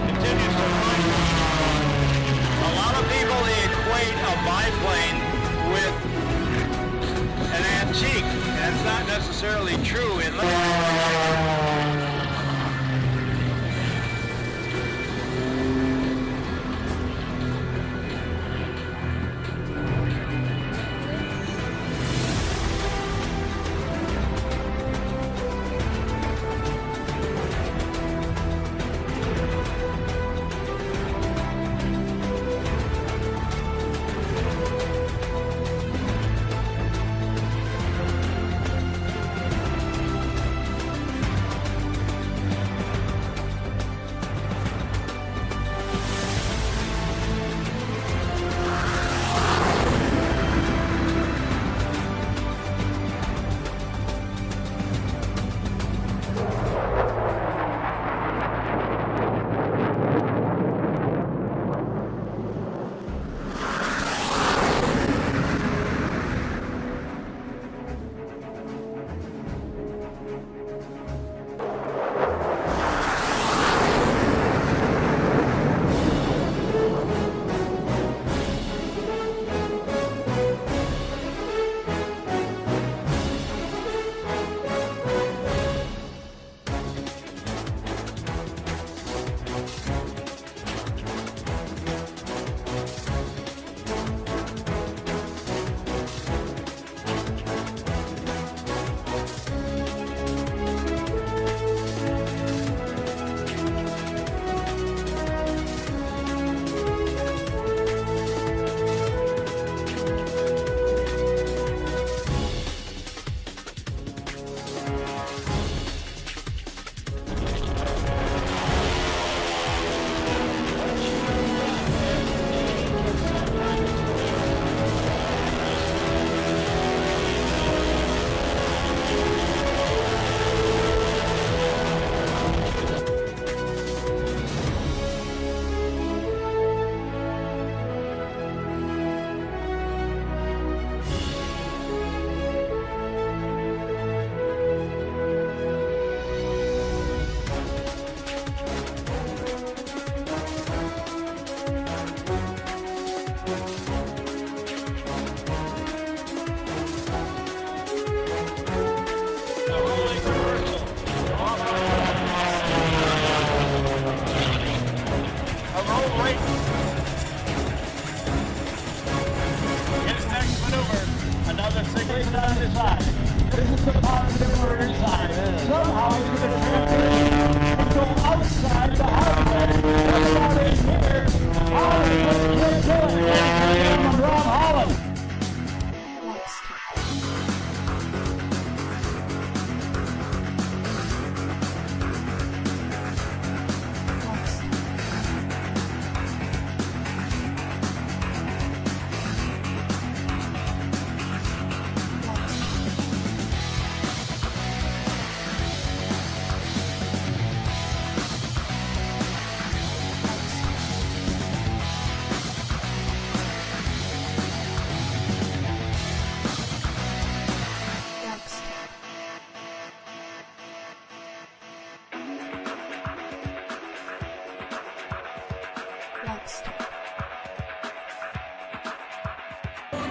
Continues to find. A lot of people equate a biplane with an antique. That's not necessarily true in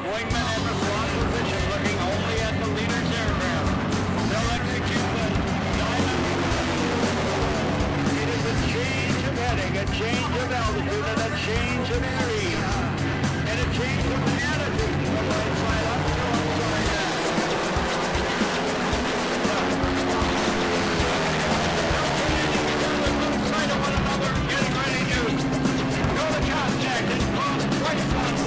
Wingman in the front position, looking only at the leader's aircraft. They'll execute the diamond. It is a change of heading, a change of altitude, and a change of speed. And a change of attitude. The right side up, so I'm sorry now. Sight of one another, getting ready to go to contact and cross right front.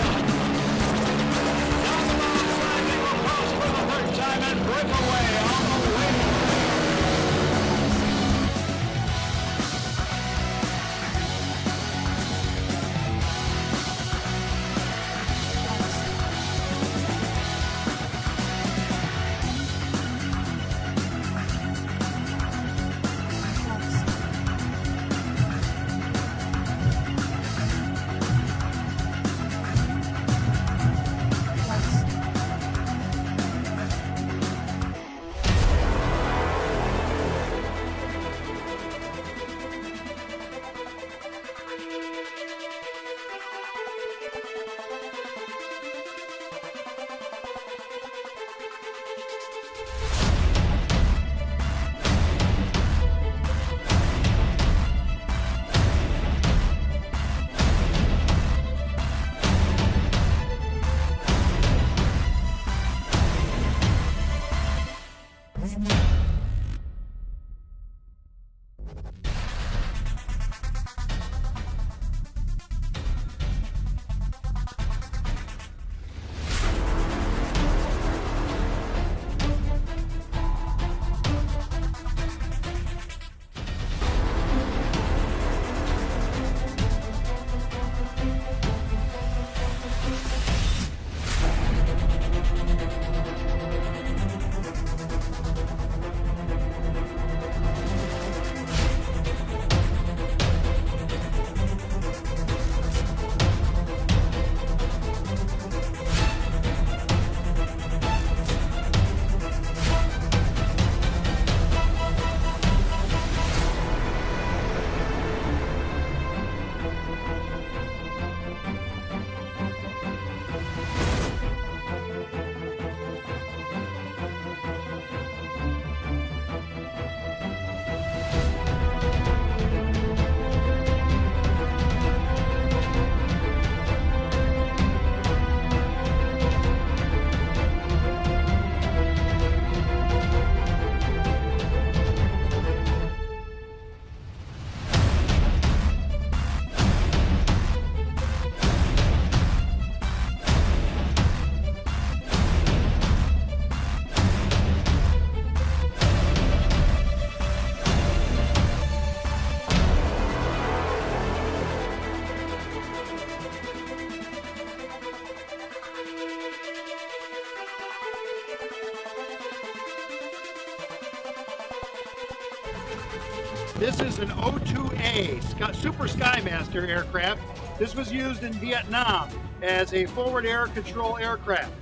This is an O2A Super Skymaster aircraft. This was used in Vietnam as a forward air control aircraft.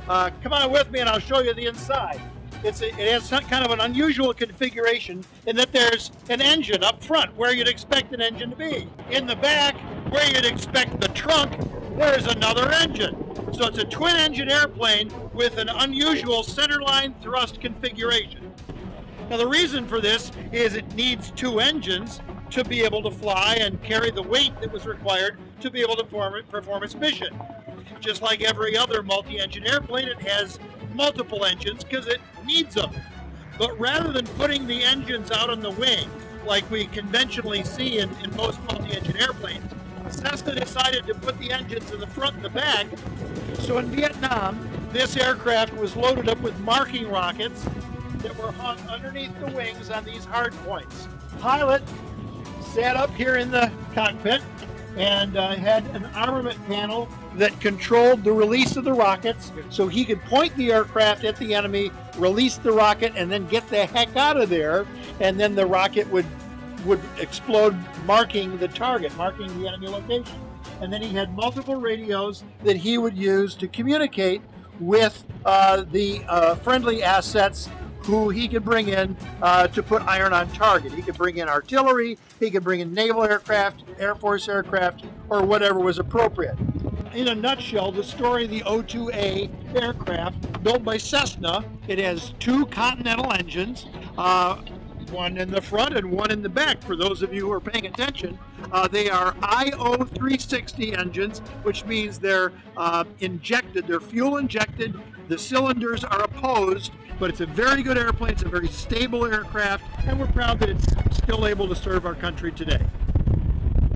Come on with me and I'll show you the inside. It has some kind of an unusual configuration in that there's an engine up front where you'd expect an engine to be. In the back, where you'd expect the trunk, there's another engine. So it's a twin engine airplane with an unusual centerline thrust configuration. Now the reason for this is it needs two engines to be able to fly and carry the weight that was required to be able to perform its mission. Just like every other multi-engine airplane, it has multiple engines because it needs them. But rather than putting the engines out on the wing like we conventionally see in most multi-engine airplanes, Cessna decided to put the engines in the front and the back. So in Vietnam, this aircraft was loaded up with marking rockets that were hung underneath the wings on these hard points. Pilot sat up here in the cockpit and had an armament panel that controlled the release of the rockets, so he could point the aircraft at the enemy, release the rocket, and then get the heck out of there, and then the rocket would explode, marking the target, marking the enemy location. And then he had multiple radios that he would use to communicate with the friendly assets who he could bring in to put iron on target. He could bring in artillery, he could bring in naval aircraft, Air Force aircraft, or whatever was appropriate. In a nutshell, the story of the O2A aircraft, built by Cessna, it has two Continental engines, one in the front and one in the back. For those of you who are paying attention, they are IO360 engines, which means they're injected, they're fuel injected, the cylinders are opposed, but it's a very good airplane, it's a very stable aircraft, and we're proud that it's still able to serve our country today.